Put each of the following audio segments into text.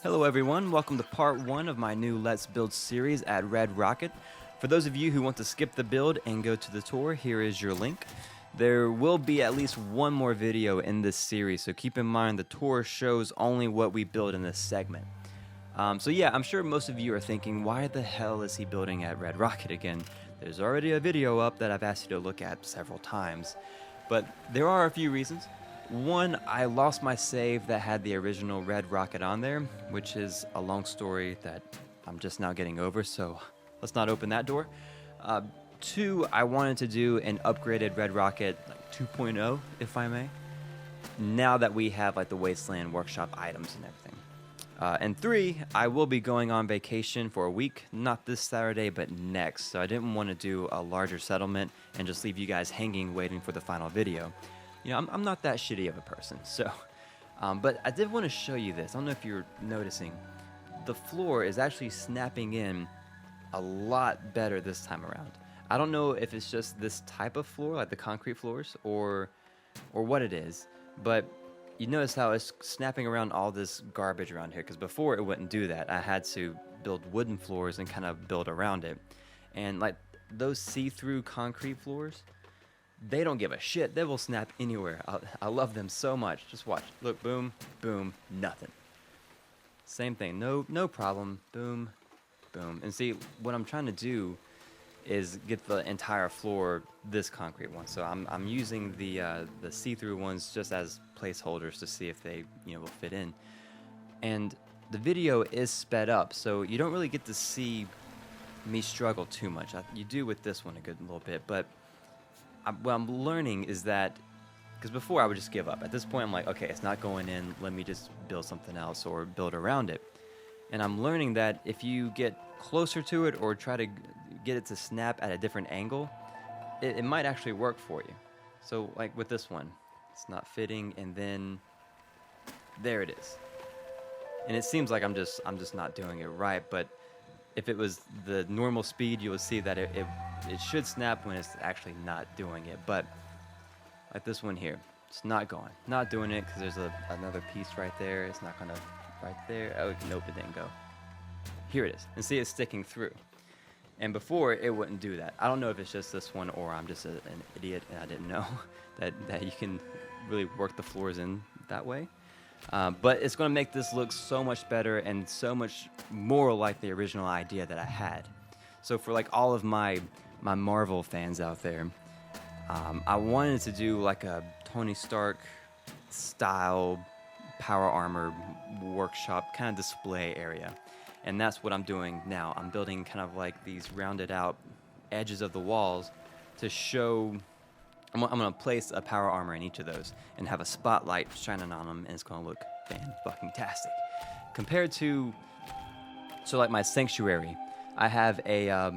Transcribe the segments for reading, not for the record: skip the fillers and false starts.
Hello everyone, welcome to part 1 of my new Let's Build series at Red Rocket. For those of you who want to skip the build and go to the tour, here is your link. There will be at least one more video in this series, so keep in mind the tour shows only what we build in this segment. So yeah, I'm sure most of you are thinking, why the hell is he building at Red Rocket again? There's already a video up that I've asked you to look at several times. But there are a few reasons. One, I lost my save that had the original Red Rocket on there, which is a long story that I'm just now getting over, so let's not open that door. Two, I wanted to do an upgraded Red Rocket 2.0, if I may, now that we have like the Wasteland Workshop items and everything. And three, I will be going on vacation for a week, not this Saturday, but next, so I didn't want to do a larger settlement and just leave you guys hanging waiting for the final video. You know, I'm not that shitty of a person, so... but I did want to show you this. I don't know if you're noticing. The floor is actually snapping in a lot better this time around. I don't know if it's just this type of floor, like the concrete floors, or what it is, but you notice how it's snapping around all this garbage around here, because before it wouldn't do that. I had to build wooden floors and kind of build around it. And like those see-through concrete floors, they don't give a shit. They will snap anywhere. I love them so much. Just watch. Look, boom, boom, nothing. Same thing. No problem. Boom, boom. And see, what I'm trying to do is get the entire floor this concrete one. So I'm using the see-through ones just as placeholders to see if they will fit in. And the video is sped up, so you don't really get to see me struggle too much. You do with this one a good little bit, but what I'm learning is that, because before I would just give up. At this point, I'm like, okay, it's not going in. Let me just build something else or build around it. And I'm learning that if you get closer to it or try to get it to snap at a different angle, it might actually work for you. So like with this one, it's not fitting, and then there it is. And it seems like I'm just not doing it right, but if it was the normal speed, you would see that it should snap when it's actually not doing it. But like this one here, it's not doing it, because there's another piece right there. It's not gonna, right there. Oh, nope, it didn't go. Here it is. And see, it's sticking through. And before, it wouldn't do that. I don't know if it's just this one or I'm just an idiot and I didn't know that you can really work the floors in that way. But it's going to make this look so much better and so much more like the original idea that I had. So for like all of my Marvel fans out there, I wanted to do like a Tony Stark style power armor workshop kind of display area. And that's what I'm doing now. I'm building kind of like these rounded out edges of the walls to show... I'm going to place a power armor in each of those and have a spotlight shining on them, and it's going to look fan-fucking-tastic. Compared to... So like my sanctuary, I have a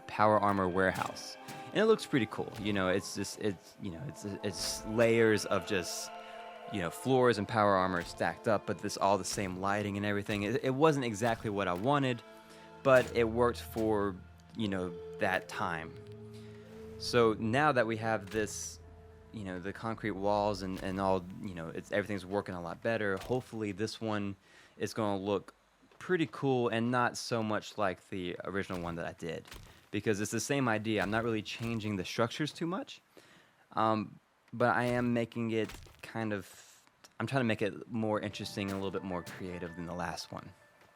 power armor warehouse. And it looks pretty cool. You know, it's layers of just... floors and power armor stacked up, but this all the same lighting and everything. It wasn't exactly what I wanted, but it worked for, that time. So now that we have this, the concrete walls and all, everything's working a lot better, hopefully this one is going to look pretty cool and not so much like the original one that I did. Because it's the same idea. I'm not really changing the structures too much. But I am making it I'm trying to make it more interesting and a little bit more creative than the last one.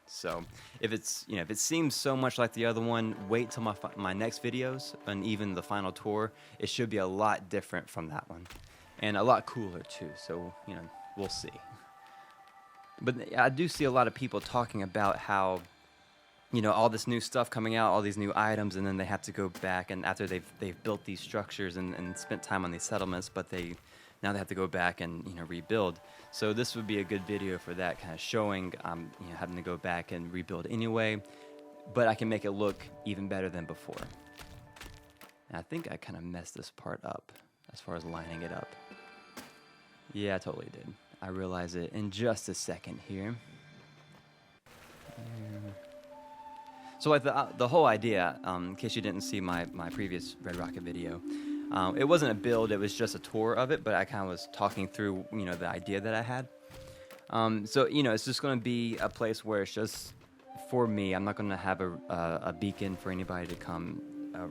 So if it seems so much like the other one, wait till my next videos and even the final tour. It should be a lot different from that one, and a lot cooler too. So we'll see. But I do see a lot of people talking about how all this new stuff coming out, all these new items, and then they have to go back, and after they've built these structures and spent time on these settlements, but now they have to go back and rebuild. So this would be a good video for that, kind of showing having to go back and rebuild anyway, but I can make it look even better than before. And I think I kind of messed this part up as far as lining it up. Yeah, I totally did. I realize it in just a second here. So like the whole idea, in case you didn't see my previous Red Rocket video, it wasn't a build, it was just a tour of it, but I kind of was talking through, the idea that I had. So it's just going to be a place where it's just for me. I'm not going to have a beacon for anybody to come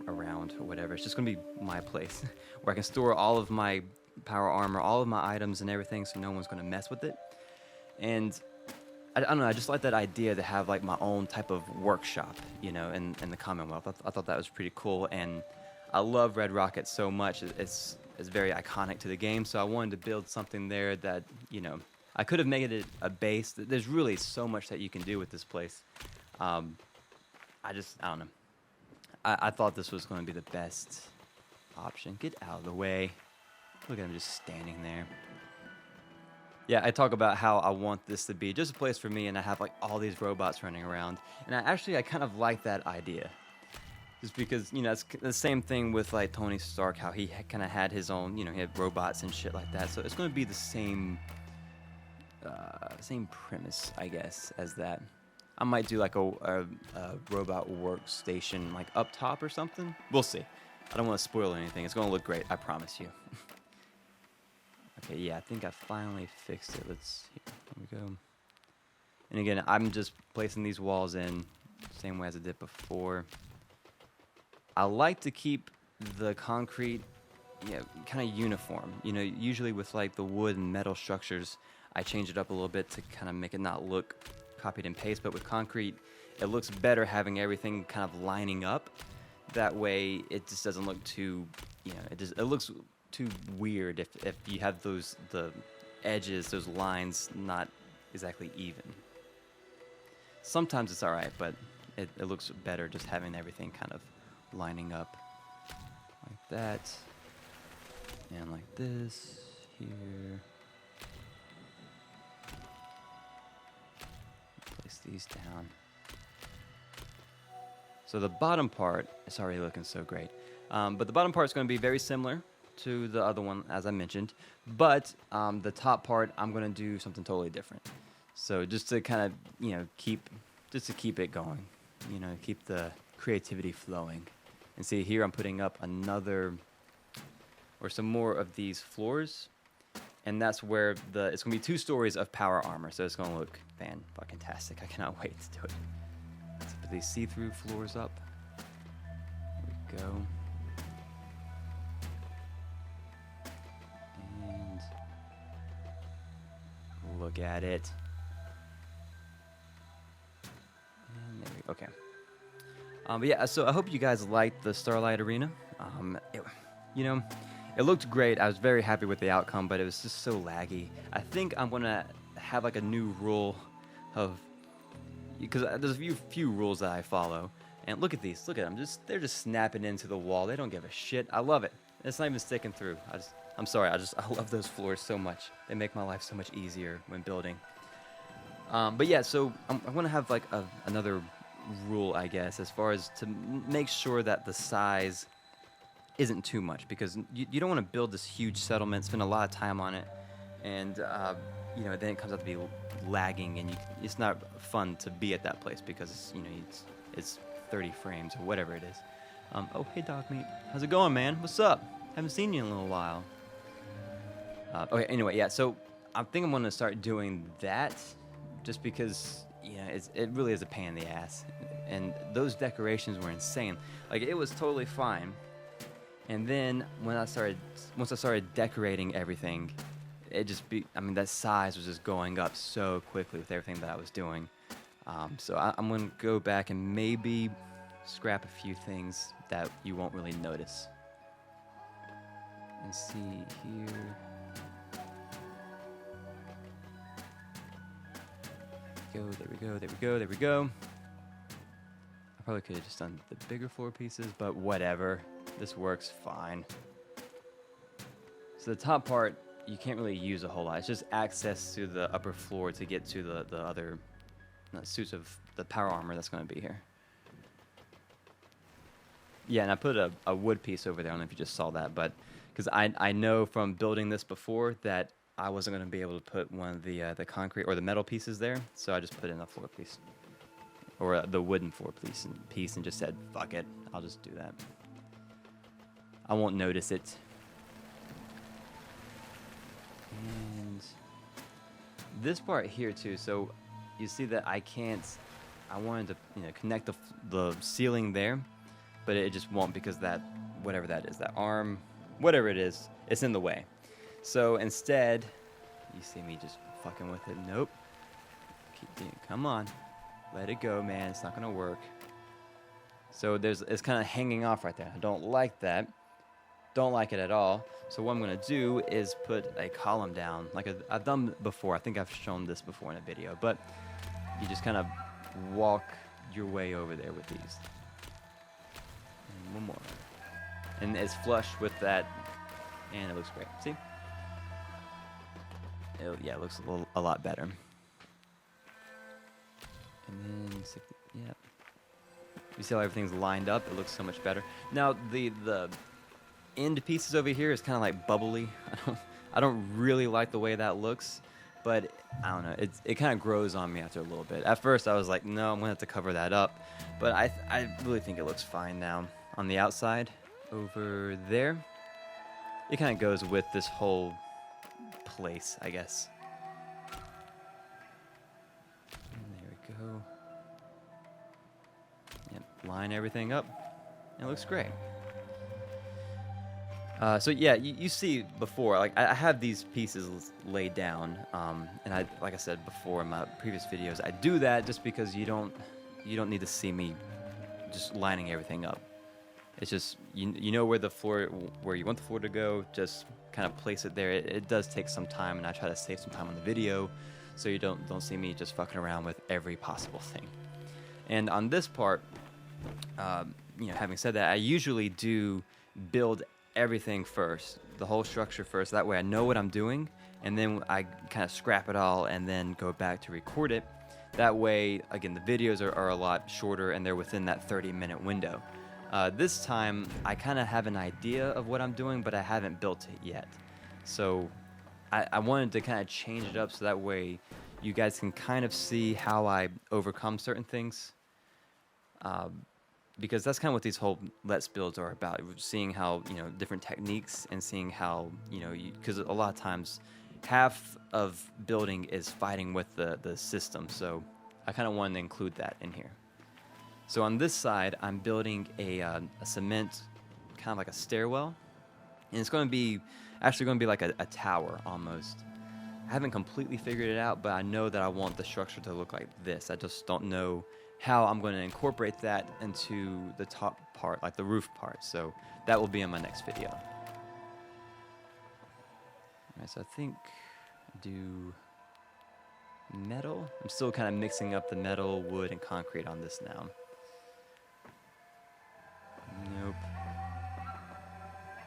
around or whatever. It's just going to be my place where I can store all of my power armor, all of my items and everything, so no one's going to mess with it. And I don't know, I just like that idea to have like my own type of workshop, in the Commonwealth. I thought that was pretty cool, and I love Red Rocket so much. It's very iconic to the game, so I wanted to build something there that, I could have made it a base. There's really so much that you can do with this place. I don't know. I thought this was going to be the best option. Get out of the way. Look at him just standing there. Yeah, I talk about how I want this to be just a place for me, and I have like all these robots running around. And I kind of like that idea. Just because, it's the same thing with like Tony Stark, how he kind of had his own, he had robots and shit like that. So it's going to be the same premise, I guess, as that. I might do like a robot workstation like up top or something. We'll see. I don't want to spoil anything. It's going to look great, I promise you. Okay, yeah, I think I finally fixed it. Here we go. And again, I'm just placing these walls in same way as I did before. I like to keep the concrete, kind of uniform. Usually with like the wood and metal structures, I change it up a little bit to kind of make it not look copied and paste. But with concrete, it looks better having everything kind of lining up. That way, it just doesn't look too, it looks too weird if you have the edges, those lines not exactly even. Sometimes it's all right, but it looks better just having everything kind of lining up like that, and like this here. Place these down. So the bottom part is already looking so great, but the bottom part is going to be very similar to the other one, as I mentioned, but the top part I'm going to do something totally different. So just to kind of keep it going, keep the creativity flowing. And see here, I'm putting up some more of these floors, and that's where it's gonna be 2 stories of power armor. So it's gonna look fan-fucking-tastic. I cannot wait to do it. Let's put these see-through floors up. There we go. And look at it. And there we go. Okay. But yeah, so I hope you guys liked the Starlight Arena. It looked great. I was very happy with the outcome, but it was just so laggy. I think I'm gonna have like a new rule because there's a few rules that I follow. And look at these. Look at them. They're just snapping into the wall. They don't give a shit. I love it. It's not even sticking through. I'm sorry. I love those floors so much. They make my life so much easier when building. But yeah, so I'm gonna have like another rule, I guess, as far as to make sure that the size isn't too much, because you don't want to build this huge settlement, spend a lot of time on it, and then it comes out to be lagging, and it's not fun to be at that place because it's 30 frames or whatever it is. Oh, hey dog meat, how's it going, man? What's up? Haven't seen you in a little while. Okay, anyway, yeah, so I think I'm going to start doing that just because it really is a pain in the ass. And those decorations were insane. Like, it was totally fine. And then once I started decorating everything, that size was just going up so quickly with everything that I was doing. So I'm going to go back and maybe scrap a few things that you won't really notice. And see here. There we go. I probably could have just done the bigger floor pieces, but whatever. This works fine. So the top part, you can't really use a whole lot. It's just access to the upper floor to get to the other suits of the power armor that's going to be here. Yeah, and I put a wood piece over there. I don't know if you just saw that, but because I know from building this before that I wasn't going to be able to put one of the concrete or the metal pieces there, so I just put in a floor piece. Or the wooden floor piece and just said, fuck it, I'll just do that. I won't notice it. And this part here too. So you see that I can't. I wanted to connect the ceiling there, but it just won't because that whatever that is, that arm, whatever it is, it's in the way. So instead, you see me just fucking with it. Nope. Come on, let it go, man. It's not gonna work. So it's kind of hanging off right there. I don't like that. Don't like it at all. So what I'm gonna do is put a column down, like I've done before. I think I've shown this before in a video, but you just kind of walk your way over there with these. And one more. And it's flush with that, and it looks great. See? Yeah, it looks a lot better. And then, yeah. You see how everything's lined up? It looks so much better. Now, the end pieces over here is kind of like bubbly. I don't really like the way that looks, but I don't know. It kind of grows on me after a little bit. At first, I was like, no, I'm gonna have to cover that up, but I really think it looks fine now. On the outside, over there, it kind of goes with this whole place, I guess. And there we go. Yep, line everything up. It looks great. So yeah, you see before, like I have these pieces laid down, and like I said before in my previous videos, I do that just because you don't need to see me just lining everything up. It's just you know where you want the floor to go, just kind of place it there. It does take some time, and I try to save some time on the video, so you don't see me just fucking around with every possible thing. And on this part, having said that, I usually do build everything first, the whole structure first. That way I know what I'm doing, and then I kind of scrap it all and then go back to record it. That way, again, the videos are a lot shorter and they're within that 30-minute window. This time, I kind of have an idea of what I'm doing, but I haven't built it yet. So I wanted to kind of change it up so that way you guys can kind of see how I overcome certain things. Because that's kind of what these whole Let's Builds are about. Seeing how, different techniques and seeing how, because a lot of times half of building is fighting with the system. So I kind of wanted to include that in here. So on this side, I'm building a cement, kind of like a stairwell. And it's going to be, actually going to be like a tower almost. I haven't completely figured it out, but I know that I want the structure to look like this. I just don't know how I'm going to incorporate that into the top part, like the roof part. So that will be in my next video. All right, so I think I do metal. I'm still kind of mixing up the metal, wood, and concrete on this now. Nope.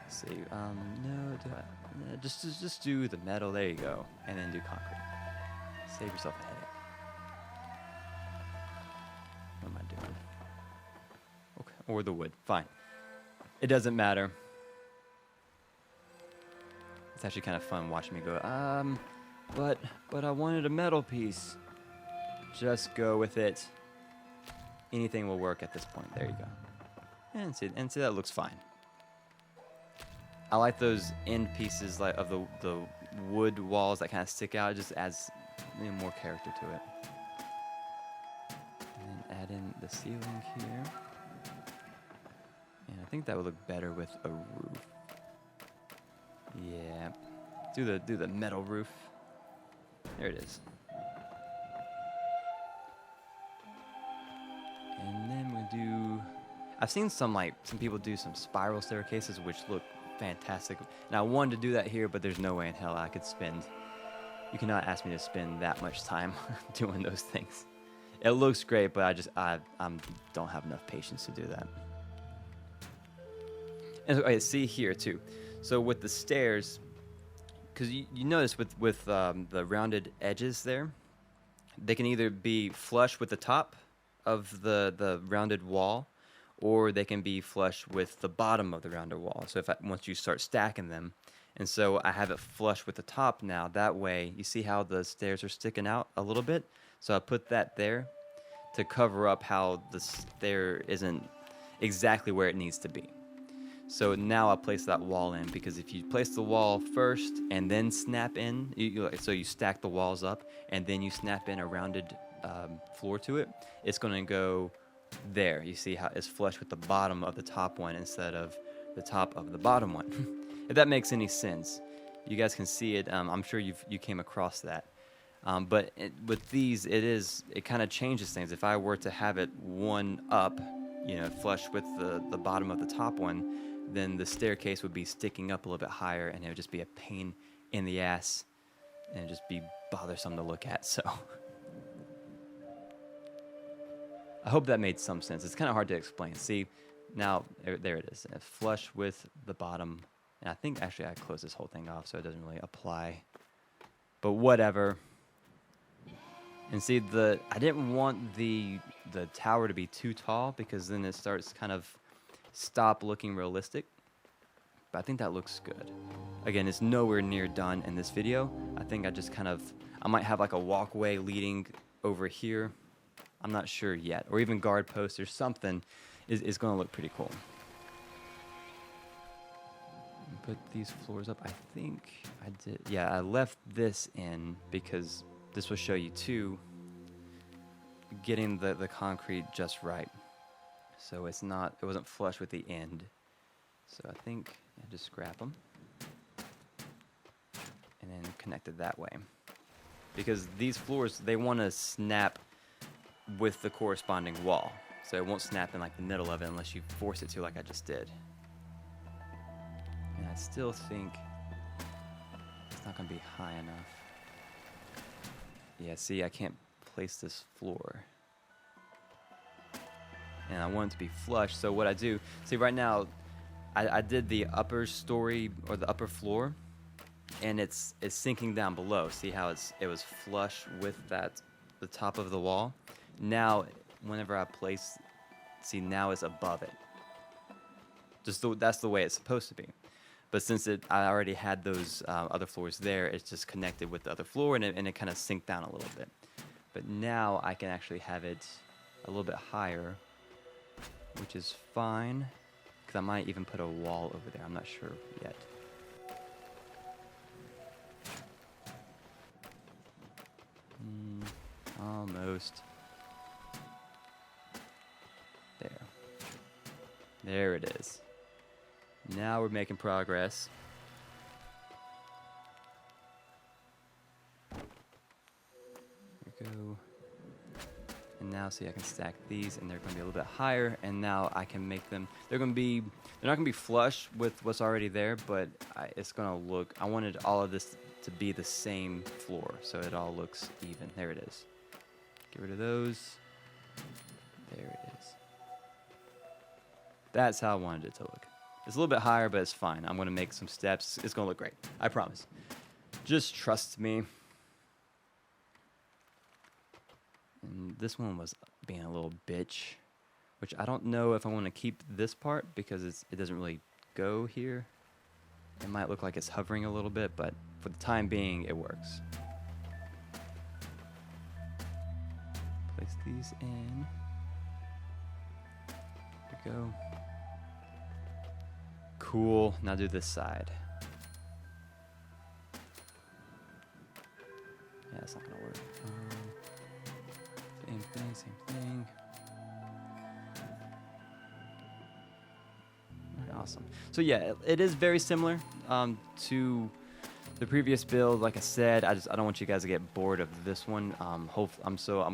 Let's see. No, do I? No, just do the metal. There you go, and then do concrete. Save yourself a headache. What am I doing? Okay, or the wood. Fine. It doesn't matter. It's actually kind of fun watching me go. But I wanted a metal piece. Just go with it. Anything will work at this point. There you go. And see that looks fine. I like those end pieces like of the wood walls that kind of stick out. It just adds more character to it. And then add in the ceiling here. And I think that would look better with a roof. Yeah. Do the metal roof. There it is. And then we'll do. I've seen some people do some spiral staircases which look fantastic. And I wanted to do that here, but there's no way in hell I could spend. You cannot ask me to spend that much time doing those things. It looks great, but I don't have enough patience to do that. And okay, see here too. So with the stairs, because you notice with the rounded edges there, they can either be flush with the top of the rounded wall, or they can be flush with the bottom of the rounded wall. So once you start stacking them, and so I have it flush with the top now. That way, you see how the stairs are sticking out a little bit. So I put that there to cover up how the stair isn't exactly where it needs to be. So now I place that wall in, because if you place the wall first and then snap in, so you stack the walls up and then you snap in a rounded floor to it, it's going to go there. You see how it's flush with the bottom of the top one instead of the top of the bottom one. If that makes any sense. You guys can see it. I'm sure you came across that. But with these, it kind of changes things. If I were to have it one up, flush with the bottom of the top one, then the staircase would be sticking up a little bit higher, and it would just be a pain in the ass, and it'd just be bothersome to look at. So I hope that made some sense. It's kind of hard to explain. See, now there it is. Flush with the bottom, and I think actually I closed this whole thing off, so it doesn't really apply. But whatever. And see, I didn't want the tower to be too tall, because then it starts kind of stop looking realistic. But I think that looks good. Again, it's nowhere near done in this video. I think I might have like a walkway leading over here. I'm not sure yet. Or even guard posts or something is going to look pretty cool. Put these floors up. I think I did. Yeah, I left this in because this will show you too, getting the concrete just right. So it wasn't flush with the end. So I think just scrap them and then connect it that way. Because these floors, they want to snap with the corresponding wall. So it won't snap in like the middle of it unless you force it to, like I just did. And I still think it's not going to be high enough. Yeah, see, I can't place this floor. And I want it to be flush, so what I do, see right now, I did the upper story, or the upper floor, and it's sinking down below. See how it was flush with the top of the wall? Now, whenever I place, see, now it's above it. That's the way it's supposed to be. But since I already had those other floors there, it's just connected with the other floor, and it kind of sinked down a little bit. But now I can actually have it a little bit higher, which is fine, because I might even put a wall over there. I'm not sure yet. Almost. There it is. Now we're making progress. There we go. And now see, I can stack these, and they're going to be a little bit higher, and now I can make them, they're not going to be flush with what's already there, but it's going to look, I wanted all of this to be the same floor, so it all looks even. There it is. Get rid of those. There it is. That's how I wanted it to look. It's a little bit higher, but it's fine. I'm going to make some steps. It's going to look great. I promise. Just trust me. And this one was being a little bitch, which I don't know if I want to keep this part because it doesn't really go here. It might look like it's hovering a little bit, but for the time being, it works. Place these in. There we go. Cool. Now do this side. Yeah, that's not gonna work. Same thing. Alright, awesome. So yeah, it is very similar to the previous build. Like I said, I don't want you guys to get bored of this one. I'm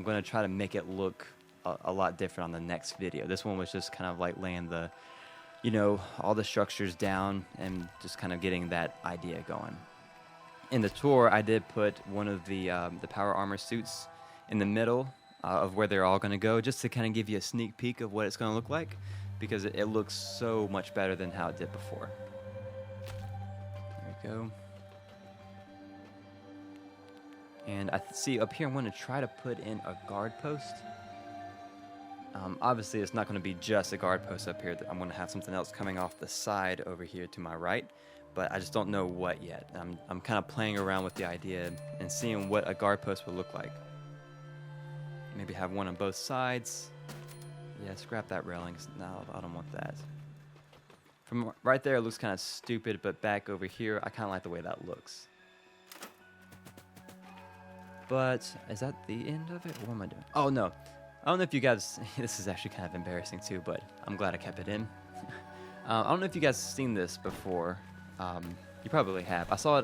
gonna try to make it look a lot different on the next video. This one was just kind of like laying the, all the structures down and just kind of getting that idea going. In the tour, I did put one of the power armor suits in the middle of where they're all going to go, just to kind of give you a sneak peek of what it's going to look like, because it looks so much better than how it did before. There we go. And I see up here, I'm going to try to put in a guard post. Obviously, it's not going to be just a guard post up here. I'm going to have something else coming off the side over here to my right, but I just don't know what yet. I'm kind of playing around with the idea and seeing what a guard post would look like. Maybe have one on both sides. Yeah, scrap that railing. No, I don't want that. From right there, it looks kind of stupid, but back over here, I kind of like the way that looks. But is that the end of it? What am I doing? Oh, no. I don't know if you guys... This is actually kind of embarrassing, too, but I'm glad I kept it in. I don't know if you guys have seen this before. You probably have. I saw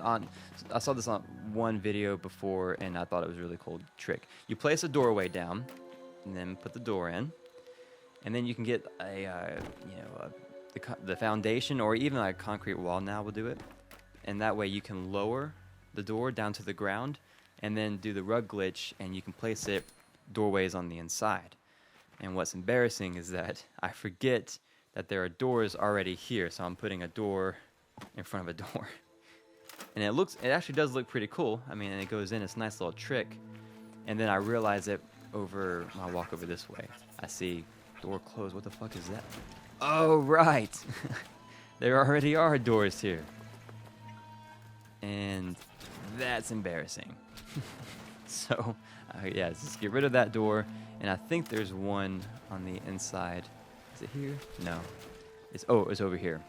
this on one video before, and I thought it was a really cool trick. You place a doorway down, and then put the door in, and then you can get the foundation, or even like a concrete wall now will do it. And that way you can lower the door down to the ground, and then do the rug glitch, and you can place it doorways on the inside. And what's embarrassing is that I forget that there are doors already here, so I'm putting a door in front of a door. And it actually does look pretty cool. I mean, it goes in, it's a nice little trick. And then I realize it over my walk over this way. I see door closed. What the fuck is that? Oh, right. There already are doors here. And that's embarrassing. So, yeah, just get rid of that door. And I think there's one on the inside. Is it here? No. It's over here.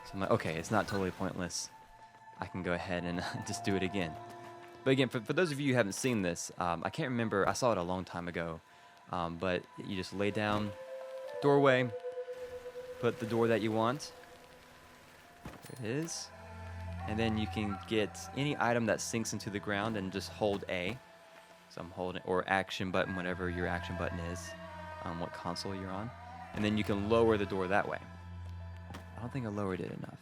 So I'm like, okay, it's not totally pointless. I can go ahead and just do it again. But again, for those of you who haven't seen this, I can't remember. I saw it a long time ago. But you just lay down doorway, put the door that you want. There it is. And then you can get any item that sinks into the ground and just hold A. So I'm holding, or action button, whatever your action button is, what console you're on. And then you can lower the door that way. I don't think I lowered it enough.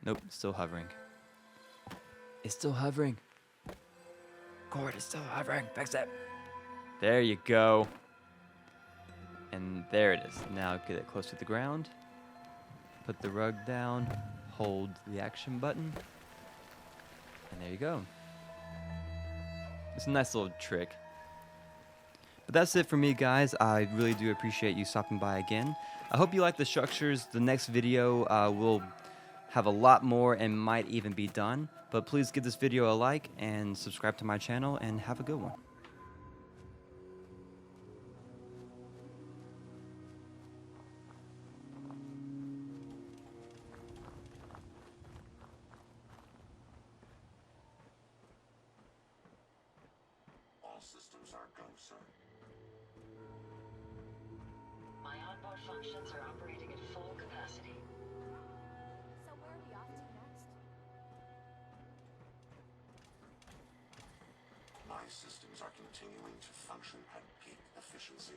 Nope, it's still hovering. It's still hovering. Cord, it's still hovering. Fix it. There you go. And there it is. Now get it close to the ground. Put the rug down. Hold the action button. And there you go. It's a nice little trick. But that's it for me, guys. I really do appreciate you stopping by again. I hope you like the structures. The next video will have a lot more and might even be done. But please give this video a like and subscribe to my channel, and have a good one. All systems are go, sir. My onboard functions are operating at full capacity. So where are we off to next? My systems are continuing to function at peak efficiency.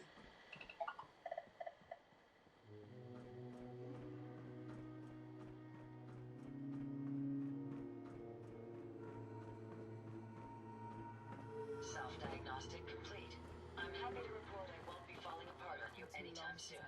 Self-diagnostic complete. I'm happy to report I won't be falling apart on you anytime soon.